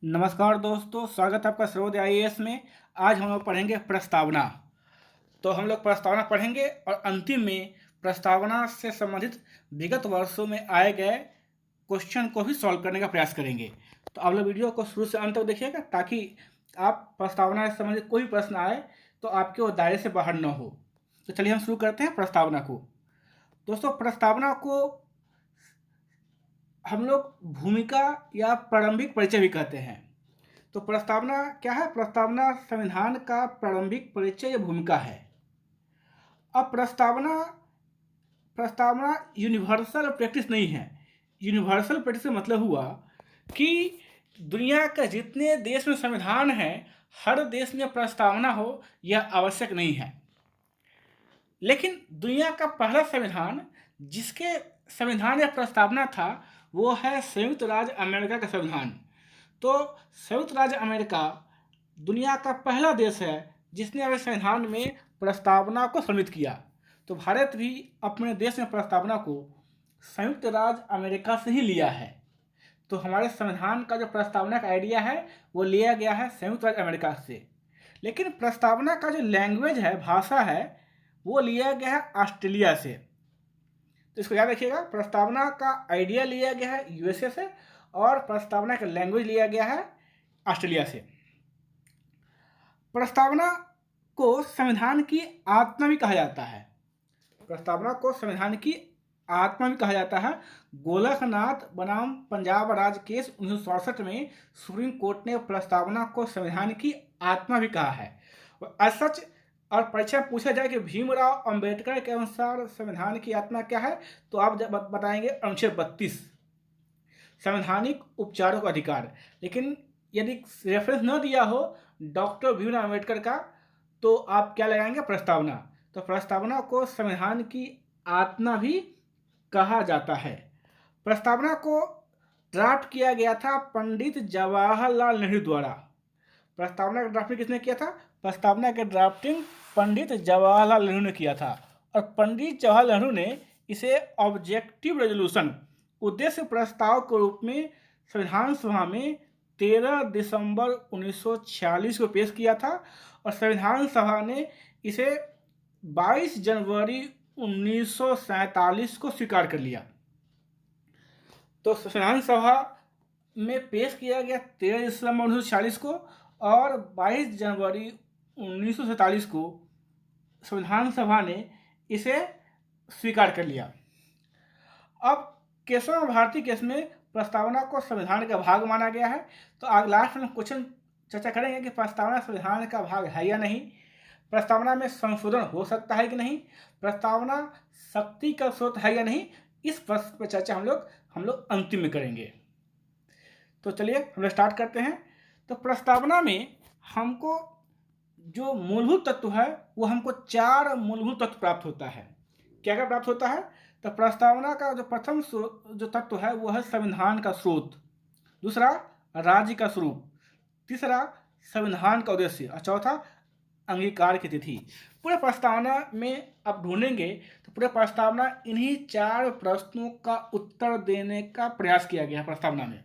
नमस्कार दोस्तों, स्वागत है आपका सर्वोदय आईएएस में। आज हम लोग पढ़ेंगे प्रस्तावना। तो हम लोग प्रस्तावना पढ़ेंगे और अंतिम में प्रस्तावना से संबंधित विगत वर्षों में आए गए क्वेश्चन को भी सॉल्व करने का प्रयास करेंगे। तो आप लोग वीडियो को शुरू से अंत तक देखिएगा ताकि आप प्रस्तावना से संबंधित कोई प्रश्न आए तो आपके वो दायरे से बाहर न हो। तो चलिए हम शुरू करते हैं प्रस्तावना को। दोस्तों, प्रस्तावना को हम लोग भूमिका या प्रारंभिक परिचय भी कहते हैं। तो प्रस्तावना क्या है? प्रस्तावना संविधान का प्रारंभिक परिचय या भूमिका है। अब प्रस्तावना प्रस्तावना यूनिवर्सल प्रैक्टिस नहीं है। यूनिवर्सल प्रैक्टिस का मतलब हुआ कि दुनिया के जितने देश में संविधान है, हर देश में प्रस्तावना हो यह आवश्यक नहीं है। लेकिन दुनिया का पहला संविधान जिसके संविधान या प्रस्तावना था वो है संयुक्त राज्य अमेरिका का संविधान। तो संयुक्त राज्य अमेरिका दुनिया का पहला देश है जिसने अपने संविधान में प्रस्तावना को सम्मिलित किया। तो भारत भी अपने देश में प्रस्तावना को संयुक्त राज्य अमेरिका से ही लिया है। तो हमारे संविधान का जो प्रस्तावना का आइडिया है वो लिया गया है संयुक्त राज्य अमेरिका से। लेकिन प्रस्तावना का जो लैंग्वेज है, भाषा है, वो लिया गया है ऑस्ट्रेलिया से। तो इसको याद रखिएगा, प्रस्तावना का आइडिया लिया गया है यूएसए से और प्रस्तावना का लैंग्वेज लिया गया है ऑस्ट्रेलिया से। प्रस्तावना को संविधान की आत्मा भी कहा जाता है। प्रस्तावना को संविधान की आत्मा भी कहा जाता है। गोलकनाथ बनाम पंजाब राज्य केस 1967 में सुप्रीम कोर्ट ने प्रस्तावना को संविधान की आत्मा भी कहा है। सच और परीक्षा पूछा जाए कि भीमराव अंबेडकर के अनुसार संविधान की आत्मा क्या है, तो आप बताएंगे अनुच्छेद 32 संवैधानिक उपचारों का अधिकार। लेकिन यदि रेफरेंस न दिया हो डॉक्टर भीमराव अंबेडकर का तो आप क्या लगाएंगे? प्रस्तावना। तो प्रस्तावना को संविधान की आत्मा भी कहा जाता है। प्रस्तावना को ड्राफ्ट किया गया था पंडित जवाहरलाल नेहरू द्वारा। प्रस्तावना का ड्राफ्टिंग किसने किया था? प्रस्तावना के ड्राफ्टिंग पंडित जवाहरलाल नेहरू ने किया था। और पंडित जवाहरलाल नेहरू ने इसे ऑब्जेक्टिव रेजोल्यूशन, उद्देश्य प्रस्ताव के रूप में संविधान सभा में 13 दिसंबर 1946 को पेश किया था और संविधान सभा ने इसे 22 जनवरी 1947 को स्वीकार कर लिया। तो संविधान सभा में पेश किया गया 13 दिसंबर 1946 को और 22 जनवरी 1947 को संविधान सभा ने इसे स्वीकार कर लिया। अब केशव भारती केस में प्रस्तावना को संविधान का भाग माना गया है। तो आज लास्ट में क्वेश्चन चर्चा करेंगे कि प्रस्तावना संविधान का भाग है या नहीं, प्रस्तावना में संशोधन हो सकता है कि नहीं, प्रस्तावना शक्ति का स्रोत है या नहीं। इस प्रश्न पर चर्चा हम लोग अंतिम में करेंगे। तो चलिए हम लोग स्टार्ट करते हैं। तो प्रस्तावना में हमको जो मूलभूत तत्व है वो हमको 4 मूलभूत तत्व प्राप्त होता है। क्या क्या प्राप्त होता है? तो प्रस्तावना का जो प्रथम जो तत्व है वो है संविधान का स्रोत, दूसरा राज्य का स्वरूप, तीसरा संविधान का उद्देश्य और चौथा अंगीकार की तिथि। पूरे प्रस्तावना में आप ढूंढेंगे तो पूरे प्रस्तावना इन्हीं 4 प्रश्नों का उत्तर देने का प्रयास किया गया है प्रस्तावना में।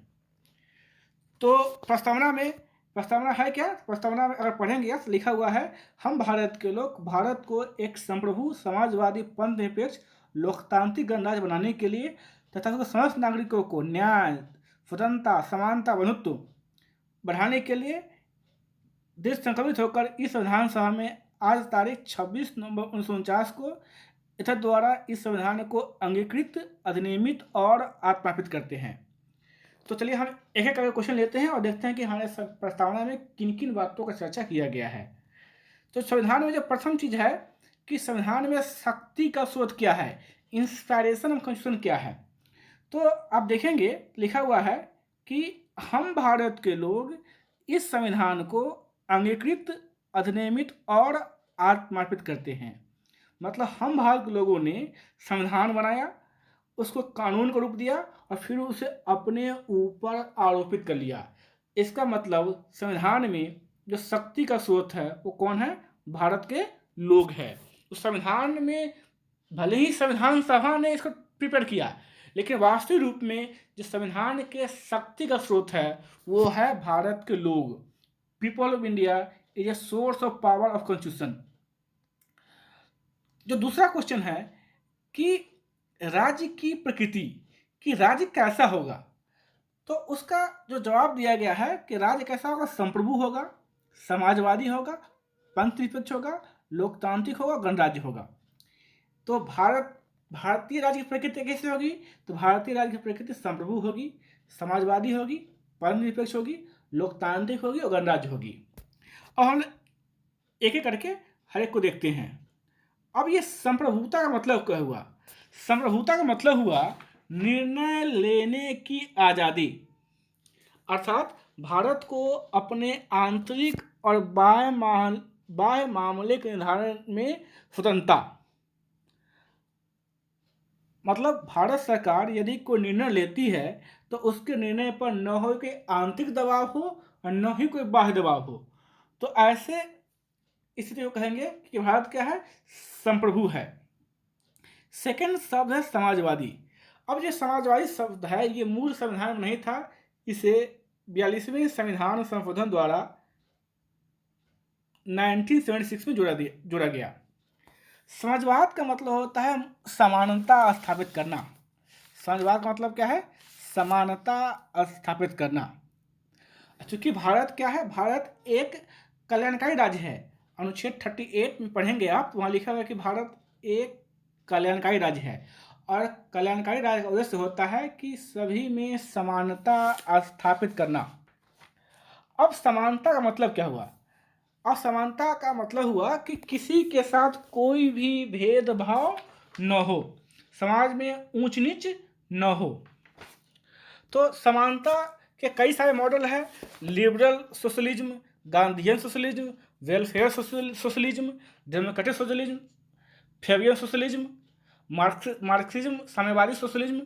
तो प्रस्तावना है क्या? प्रस्तावना में अगर पढ़ेंगे तो लिखा हुआ है, हम भारत के लोग भारत को एक संप्रभु समाजवादी पंथ निरपेक्ष लोकतांत्रिक गणराज्य बनाने के लिए तथा समस्त नागरिकों को न्याय, स्वतंत्रता, समानता, बंधुत्व बढ़ाने के लिए दृढ़ संकल्पित होकर इस संविधान सभा में आज तारीख 26 नवंबर 1949 को इतर द्वारा इस संविधान को अंगीकृत, अधिनियमित और आत्मार्पित करते हैं। तो चलिए हम एक एक करके क्वेश्चन लेते हैं और देखते हैं कि हमारे प्रस्तावना में किन किन बातों का चर्चा किया गया है। तो संविधान में जो प्रथम चीज है कि संविधान में शक्ति का स्रोत क्या है, इंस्पायरेशन ऑफ कॉन्स्टिट्यूशन क्या है। तो आप देखेंगे लिखा हुआ है कि हम भारत के लोग इस संविधान को अंगीकृत, अधिनियमित और आत्मार्पित करते हैं। मतलब हम भारत के लोगों ने संविधान बनाया, उसको कानून का रूप दिया और फिर उसे अपने ऊपर आरोपित कर लिया। इसका मतलब संविधान में जो शक्ति का स्रोत है वो कौन है? भारत के लोग हैं। तो संविधान में भले ही संविधान सभा ने इसको प्रिपेयर किया, लेकिन वास्तविक रूप में जो संविधान के शक्ति का स्रोत है वो है भारत के लोग। People of India is a source of power of constitution. जो दूसरा क्वेश्चन है कि राज्य की प्रकृति, कि राज्य कैसा होगा, तो उसका जो जवाब दिया गया है कि राज्य कैसा होगा, संप्रभु होगा, समाजवादी होगा, पंथ निरपेक्ष होगा, लोकतांत्रिक होगा, गणराज्य होगा। तो भारतीय राज्य की प्रकृति कैसे होगी, तो भारतीय राज्य की प्रकृति संप्रभु होगी, समाजवादी होगी, पंथ निरपेक्ष होगी, लोकतांत्रिक होगी और गणराज्य होगी। अब हम एक एक करके हर एक को देखते हैं। अब ये संप्रभुता का मतलब क्या हुआ? संप्रभुता का मतलब हुआ निर्णय लेने की आज़ादी, अर्थात भारत को अपने आंतरिक और बाह्य मामले के निर्धारण में स्वतंत्रता। मतलब भारत सरकार यदि कोई निर्णय लेती है तो उसके निर्णय पर न हो कि आंतरिक दबाव हो और न ही कोई बाह्य दबाव हो। तो ऐसे स्थिति को कहेंगे कि भारत क्या है, संप्रभु है। सेकंड शब्द है समाजवादी। अब जो समाजवादी शब्द है ये मूल संविधान में नहीं था, इसे 42वें संविधान संशोधन द्वारा 1976 में जोड़ा गया। समाजवाद का मतलब होता है समानता स्थापित करना। समाजवाद का मतलब क्या है, समानता स्थापित करना। चूंकि भारत क्या है, भारत एक कल्याणकारी राज्य है। अनुच्छेद 38 में पढ़ेंगे आप, तो वहाँ लिखा हुआ है कि भारत एक कल्याणकारी राज्य है और कल्याणकारी राज्य का उद्देश्य होता है कि सभी में समानता स्थापित करना। अब समानता का मतलब क्या हुआ? अब समानता का मतलब हुआ कि किसी के साथ कोई भी भेदभाव न हो, समाज में ऊंच नीच न हो। तो समानता के कई सारे मॉडल हैं, liberal socialism, Gandhian socialism, welfare socialism, democratic socialism, Fabian socialism, Marxism, साम्यवादी सोशलिज्म।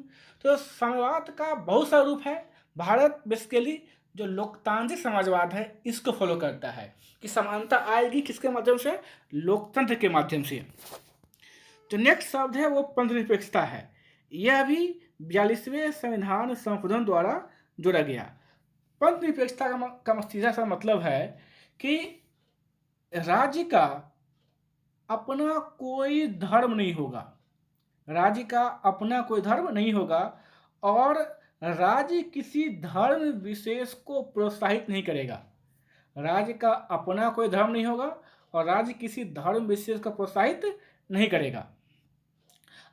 तो साम्यवाद का बहुत सारा रूप है। भारत बेसिकली जो लोकतांत्रिक समाजवाद है इसको फॉलो करता है कि समानता आएगी किसके माध्यम से, लोकतंत्र के माध्यम से। जो नेक्स्ट शब्द है वो पंथ निरपेक्षता है। यह भी 42वें संविधान संशोधन द्वारा जोड़ा गया। पंथ निरपेक्षता का सीधा सा मतलब है कि राज्य का अपना कोई धर्म नहीं होगा, राज्य का अपना कोई धर्म नहीं होगा और राज्य किसी धर्म विशेष को प्रोत्साहित नहीं करेगा। राज्य का अपना कोई धर्म नहीं होगा और राज्य किसी धर्म विशेष को प्रोत्साहित नहीं करेगा।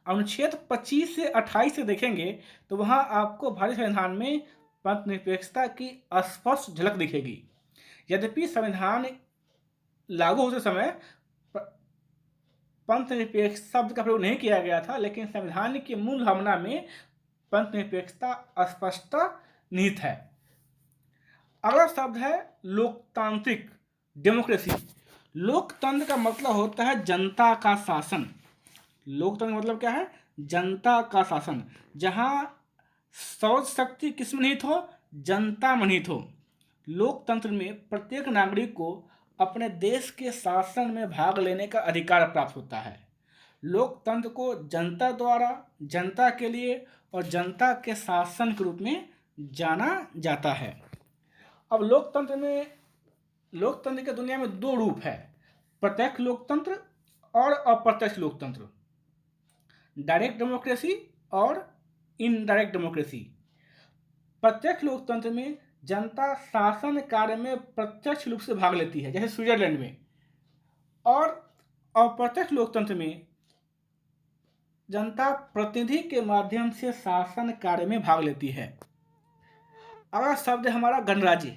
अनुच्छेद 25 से 28 से देखेंगे तो वहां आपको भारतीय संविधान में पंथ निरपेक्षता की स्पष्ट झलक दिखेगी। यद्यपि संविधान लागू होते समय पंथ निरपेक्ष शब्द का प्रयोग नहीं किया गया था, लेकिन संविधान की मूल भावना में पंथ निरपेक्षता स्पष्ट निहित है। अगला शब्द है लोकतांत्रिक, डेमोक्रेसी। लोकतंत्र का मतलब होता है जनता का शासन। लोकतंत्र का मतलब क्या है, जनता का शासन, जहां सर्व शक्ति किसमें निहित हो, जनता में निहित हो। लोकतंत्र में प्रत्येक नागरिक को अपने देश के शासन में भाग लेने का अधिकार प्राप्त होता है। लोकतंत्र को जनता द्वारा, जनता के लिए और जनता के शासन के रूप में जाना जाता है। अब लोकतंत्र की दुनिया में दो रूप है, प्रत्यक्ष लोकतंत्र और अप्रत्यक्ष लोकतंत्र, डायरेक्ट डेमोक्रेसी और इनडायरेक्ट डेमोक्रेसी। प्रत्यक्ष लोकतंत्र में जनता शासन कार्य में प्रत्यक्ष रूप से भाग लेती है, जैसे स्विट्जरलैंड में, और अप्रत्यक्ष लोकतंत्र में जनता प्रतिनिधि के माध्यम से शासन कार्य में भाग लेती है। अगला शब्द है हमारा गणराज्य।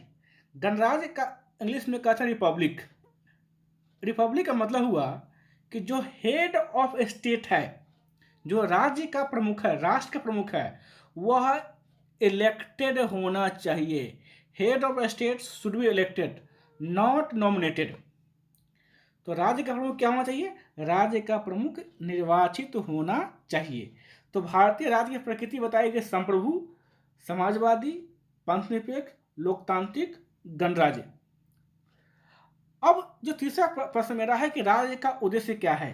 गणराज्य का इंग्लिश में कहते हैं रिपब्लिक। रिपब्लिक का मतलब हुआ कि जो हेड ऑफ स्टेट है, जो राज्य का प्रमुख है, राष्ट्र का प्रमुख है, वह इलेक्टेड होना चाहिए। Head of state should be elected, not nominated. तो राज्य का प्रमुख क्या होना चाहिए, राज्य का प्रमुख निर्वाचित होना चाहिए। तो भारतीय राज्य की प्रकृति बताई गई संप्रभु, समाजवादी, पंथ निरपेक्ष, लोकतांत्रिक, गणराज्य। अब जो तीसरा प्रश्न मेरा है कि राज्य का उद्देश्य क्या है,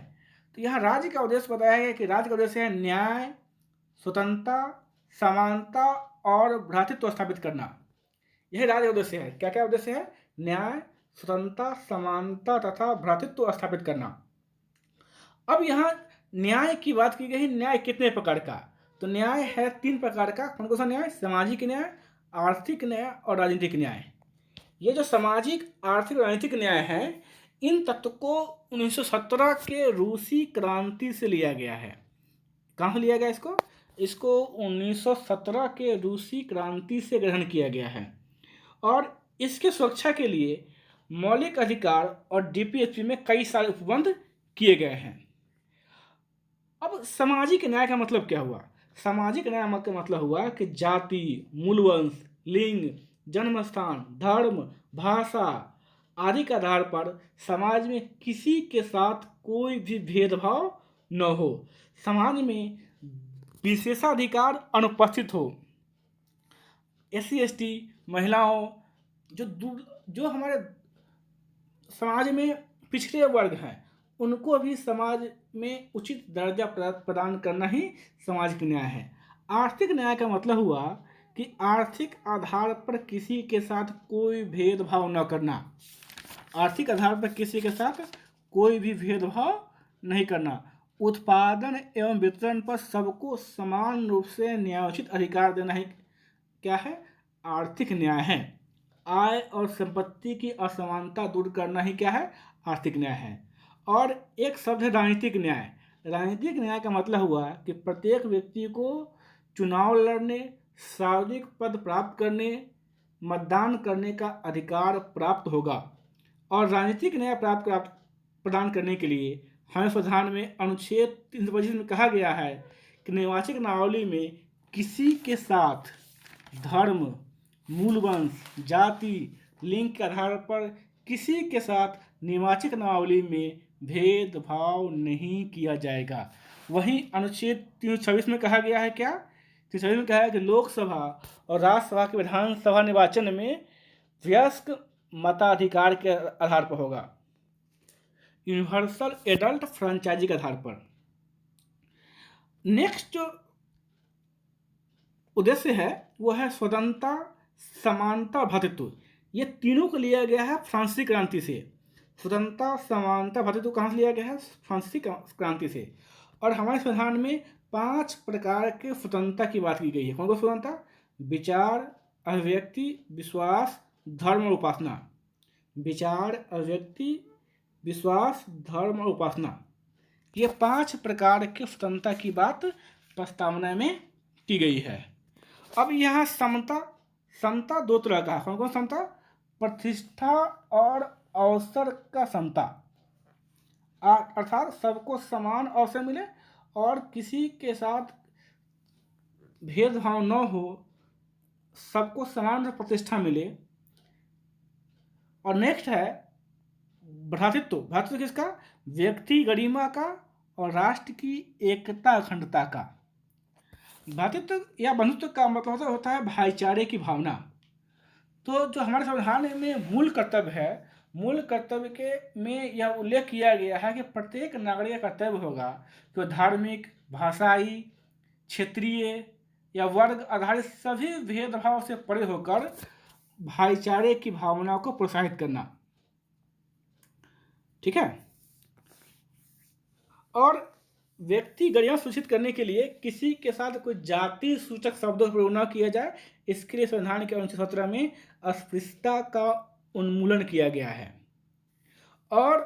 तो यहाँ राज्य का उद्देश्य बताया गया कि राज्य का उद्देश्य है न्याय, स्वतंत्रता, समानता और भ्रातृत्व स्थापित करना, यह राज्य का उद्देश्य है। क्या क्या उद्देश्य है? न्याय, स्वतंत्रता, समानता तथा भ्रातृत्व स्थापित करना। अब यहाँ न्याय की बात की गई। न्याय कितने प्रकार का? तो न्याय है 3 प्रकार का। कौन कौन सा न्याय? सामाजिक न्याय, आर्थिक न्याय और राजनीतिक न्याय। ये जो सामाजिक, आर्थिक और राजनीतिक न्याय है, इन तत्व को 1917 के रूसी क्रांति से लिया गया है। कहाँ से लिया गया इसको? इसको 1917 के रूसी क्रांति से ग्रहण किया गया है और इसके सुरक्षा के लिए मौलिक अधिकार और डीपीएसपी में कई सारे उपबंध किए गए हैं। अब सामाजिक न्याय का मतलब क्या हुआ? सामाजिक न्याय का मतलब हुआ कि जाति, मूलवंश, लिंग, जन्मस्थान, धर्म, भाषा आदि के आधार पर समाज में किसी के साथ कोई भी भेदभाव न हो, समाज में विशेषाधिकार अनुपस्थित हो। एससी एसटी, महिलाओं, जो हमारे समाज में पिछड़े वर्ग हैं, उनको भी समाज में उचित दर्जा प्रदान करना ही सामाजिक न्याय है। आर्थिक न्याय का मतलब हुआ कि आर्थिक आधार पर किसी के साथ कोई भेदभाव न करना। आर्थिक आधार पर किसी के साथ कोई भी भेदभाव नहीं करना। उत्पादन एवं वितरण पर सबको समान रूप से न्यायोचित अधिकार देना ही क्या है? आर्थिक न्याय है। आय और संपत्ति की असमानता दूर करना ही क्या है? आर्थिक न्याय है। और एक शब्द है राजनीतिक न्याय। राजनीतिक न्याय का मतलब हुआ कि प्रत्येक व्यक्ति को चुनाव लड़ने, सार्वजनिक पद प्राप्त करने, मतदान करने का अधिकार प्राप्त होगा। और राजनीतिक न्याय प्रदान करने के लिए हमें संविधान में अनुच्छेद 325 में कहा गया है कि निर्वाचक नावली में किसी के साथ धर्म, मूलवंश, जाति, लिंग के आधार पर किसी के साथ निर्वाचक नावली में भेदभाव नहीं किया जाएगा। वहीं अनुच्छेद 326 में कहा गया है क्या? 326 में कहा है कि लोकसभा और राज्यसभा के विधानसभा निर्वाचन में वयस्क मताधिकार के आधार पर होगा, यूनिवर्सल एडल्ट फ्रेंचाइजी के आधार पर। नेक्स्ट जो उद्देश्य है वो है स्वतंत्रता, समानता, भ्रातृत्व। ये तीनों को लिया गया है फ्रांसीसी क्रांति से। स्वतंत्रता, समानता, भ्रातृत्व कहाँ से लिया गया है? फ्रांसीसी क्रांति से। और हमारे संविधान में 5 प्रकार के स्वतंत्रता की बात की गई है। कौन कौन स्वतंत्रता? विचार, अभिव्यक्ति, विश्वास, धर्म और उपासना। विचार, अभिव्यक्ति, विश्वास, धर्म और उपासना, ये 5 प्रकार के स्वतंत्रता की बात प्रस्तावना में की गई है। अब यहाँ समता 2 तरह का है। कौन कौन समता? प्रतिष्ठा और अवसर का समता, अर्थात सबको समान अवसर मिले और किसी के साथ भेदभाव न हो, सबको समान प्रतिष्ठा मिले। और नेक्स्ट है भ्रातृत्व। भ्रातृत्व किसका? व्यक्ति गरिमा का और राष्ट्र की एकता अखंडता का। भ्रातृत्व या बंधुत्व का मतलब होता है भाईचारे की भावना। तो जो हमारे संविधान में मूल कर्तव्य है, मूल कर्तव्य के में यह उल्लेख किया गया है कि प्रत्येक नागरिक का कर्तव्य होगा कि धार्मिक, भाषाई, क्षेत्रीय या वर्ग आधारित सभी भेदभाव से परे होकर भाईचारे की भावना को प्रोत्साहित करना। ठीक है। और व्यक्ति गरिमा सुनिश्चित करने के लिए किसी के साथ कोई जाति सूचक शब्दों का प्रयोग न किया जाए, इसके लिए संविधान के अनुच्छेद 17 में अस्पृश्यता का उन्मूलन किया गया है। और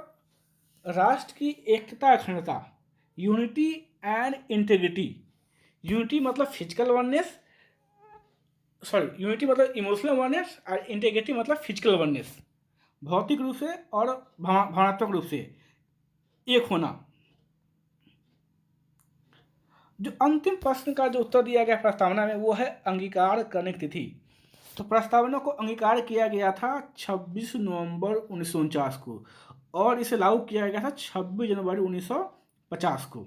राष्ट्र की एकता अखंडता, यूनिटी एंड इंटीग्रिटी। यूनिटी मतलब फिजिकल वननेस, यूनिटी मतलब इमोशनल वननेस, और इंटीग्रिटी मतलब फिजिकल वननेस, भौतिक रूप से और भावनात्मक रूप से एक होना। जो अंतिम प्रश्न का जो उत्तर दिया गया प्रस्तावना में वो है अंगीकार करने की तिथि। तो प्रस्तावना को अंगीकार किया गया था 26 नवंबर 1949 को और इसे लागू किया गया था 26 जनवरी 1950 को।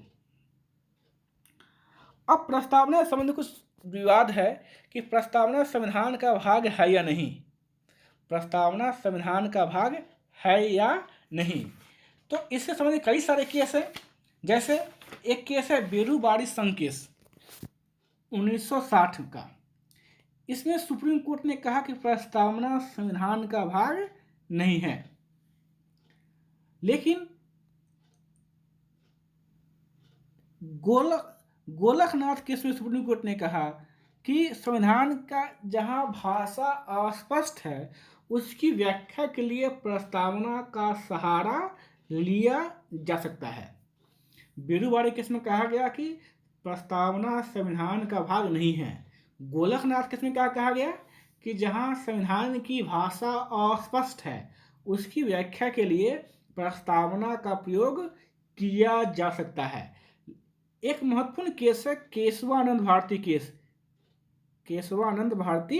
अब प्रस्तावना संबंधी कुछ विवाद है कि प्रस्तावना संविधान का भाग है या नहीं। प्रस्तावना संविधान का भाग है या नहीं, तो इससे संबंधित कई सारे केस हैं। जैसे एक केस है बेरूबारी संघ केस। 1960 का। इसमें सुप्रीम कोर्ट ने कहा कि प्रस्तावना संविधान का भाग नहीं है, लेकिन गोलकनाथ केस में सुप्रीम कोर्ट ने कहा कि संविधान का जहां भाषा अस्पष्ट है उसकी व्याख्या के लिए प्रस्तावना का सहारा लिया जा सकता है। बेरुवाड़ी केस में कहा गया कि प्रस्तावना संविधान का भाग नहीं है। गोलकनाथ केस में क्या कहा गया कि जहां संविधान की भाषा अस्पष्ट है उसकी व्याख्या के लिए प्रस्तावना का प्रयोग किया जा सकता है। एक महत्वपूर्ण केस है केशवानंद भारती केस। केशवानंद भारती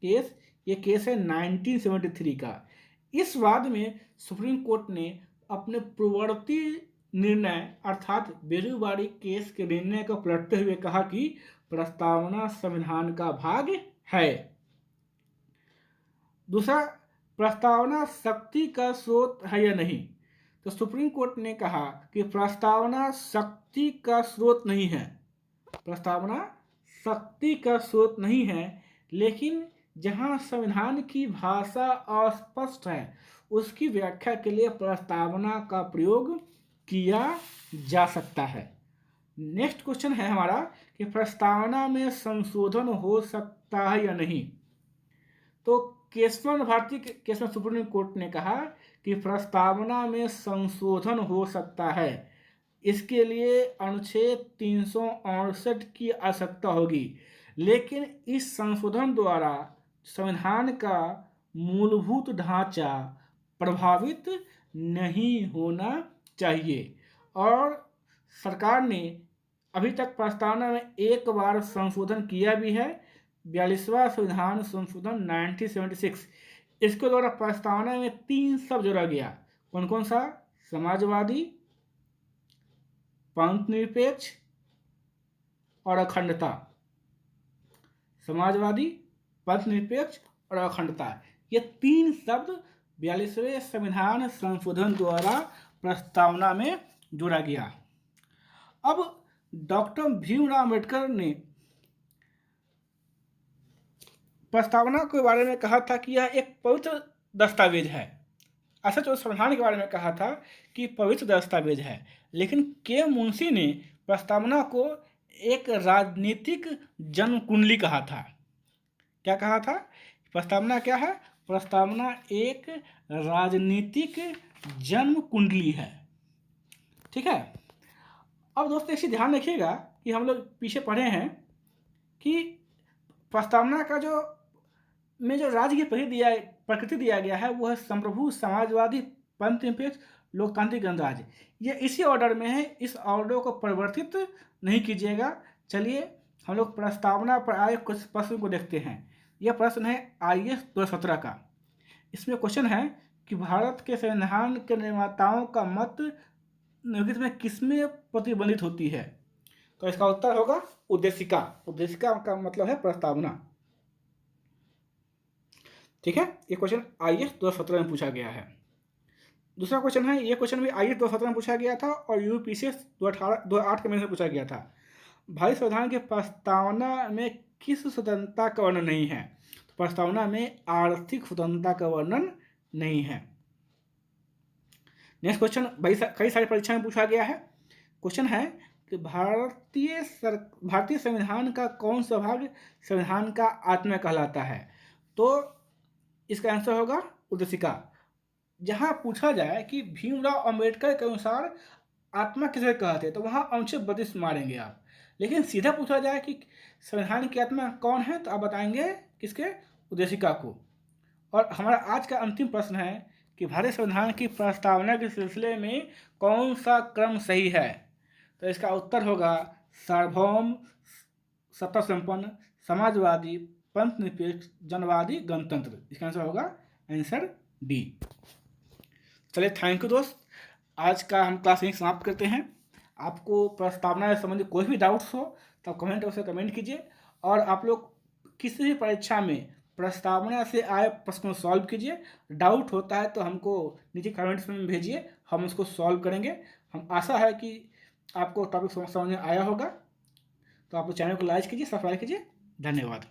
केस, ये केस है 1973 का। इस वाद में सुप्रीम कोर्ट ने अपने पूर्ववर्ती निर्णय अर्थात बेरुवाड़ी केस के निर्णय को पलटते हुए कहा कि प्रस्तावना संविधान का भाग है। दूसरा, प्रस्तावना शक्ति का स्रोत है या नहीं, तो सुप्रीम कोर्ट ने कहा कि प्रस्तावना शक्ति का स्रोत नहीं है। प्रस्तावना शक्ति का स्रोत नहीं है, लेकिन जहां संविधान की भाषा अस्पष्ट है उसकी व्याख्या के लिए प्रस्तावना का प्रयोग किया जा सकता है। नेक्स्ट क्वेश्चन है हमारा कि प्रस्तावना में संशोधन हो सकता है या नहीं। तो केशवानंद भारती केस में सुप्रीम कोर्ट ने कहा कि प्रस्तावना में संशोधन हो सकता है। इसके लिए अनुच्छेद 368 की आवश्यकता होगी, लेकिन इस संशोधन द्वारा संविधान का मूलभूत ढांचा प्रभावित नहीं होना चाहिए। और सरकार ने अभी तक प्रस्तावना में एक बार संशोधन किया भी है, 42वां संविधान संशोधन 1976। इसके द्वारा प्रस्तावना में 3 शब्द जोड़ा गया। कौन कौन सा? समाजवादी, पंथ निरपेक्ष और अखंडता। समाजवादी, पंथ निरपेक्ष और अखंडता, ये 3 शब्द 42वें संविधान संशोधन द्वारा प्रस्तावना में जोड़ा गया। अब डॉक्टर भीमराव अम्बेडकर ने प्रस्तावना के बारे में कहा था कि यह एक पवित्र दस्तावेज है। ऐसा जो संविधान के बारे में कहा था कि पवित्र दस्तावेज है, लेकिन के मुंशी ने प्रस्तावना को एक राजनीतिक जन्म कुंडली कहा था। क्या कहा था? प्रस्तावना क्या है? प्रस्तावना एक राजनीतिक जन्म कुंडली है। ठीक है। अब दोस्तों इसे ध्यान रखिएगा कि हम लोग पीछे पढ़े हैं कि प्रस्तावना का जो राज्य की प्रकृति दिया गया है वो है संप्रभु, समाजवादी, पंथ निरपेक्ष, लोकतांत्रिक गणराज्य। ये इसी ऑर्डर में है, इस ऑर्डर को परिवर्तित नहीं कीजिएगा। चलिए हम लोग प्रस्तावना पर आए कुछ प्रश्न को देखते हैं। यह प्रश्न है IAS 2017 का। इसमें क्वेश्चन है कि भारत के संविधान के निर्माताओं का मत निम्नलिखित में किसमें प्रतिबंधित होती है? तो इसका उत्तर होगा उद्देशिका। उद्देशिका का मतलब है प्रस्तावना। ठीक है, ये क्वेश्चन IAS 2017 में पूछा गया है। दूसरा क्वेश्चन है, ये क्वेश्चन भी IAS 2017 में पूछा गया था और UPSC 2008 के में पूछा गया था। भारतीय संविधान के प्रस्तावना में किस स्वतंत्रता का वर्णन नहीं है? तो प्रस्तावना में आर्थिक स्वतंत्रता का वर्णन नहीं है। नेक्स्ट क्वेश्चन कई सारी परीक्षा में पूछा गया है। क्वेश्चन है कि भारतीय संविधान का कौन सा भाग संविधान का आत्मा कहलाता है? तो इसका आंसर होगा उद्देशिका। जहां पूछा जाए कि भीमराव अंबेडकर के अनुसार आत्मा किसे कहते हैं तो वहां अनुच्छेद 32 मारेंगे आप। लेकिन सीधा पूछा जाए कि संविधान की आत्मा कौन है तो आप बताएंगे किसके? उद्देशिका को। और हमारा आज का अंतिम प्रश्न है कि भारतीय संविधान की प्रस्तावना के सिलसिले में कौन सा क्रम सही है? तो इसका उत्तर होगा सार्वभौम, सत्ता संपन्न, समाजवादी, पंथ निरपेक्ष, जनवादी, गणतंत्र। इसका आंसर होगा आंसर डी। चलिए थैंक यू दोस्त, आज का हम क्लास यहीं समाप्त करते हैं। आपको प्रस्तावना से संबंधित कोई भी डाउट्स हो तो आप कमेंट बॉक्स में कमेंट कीजिए, और आप लोग किसी भी परीक्षा में प्रस्तावना से आए प्रश्न को सॉल्व कीजिए। डाउट होता है तो हमको नीचे कमेंट्स में भेजिए, हम उसको सॉल्व करेंगे। हम आशा है कि आपको टॉपिक समझ में आया होगा। तो आप चैनल को लाइक कीजिए, सब्सक्राइब कीजिए। धन्यवाद।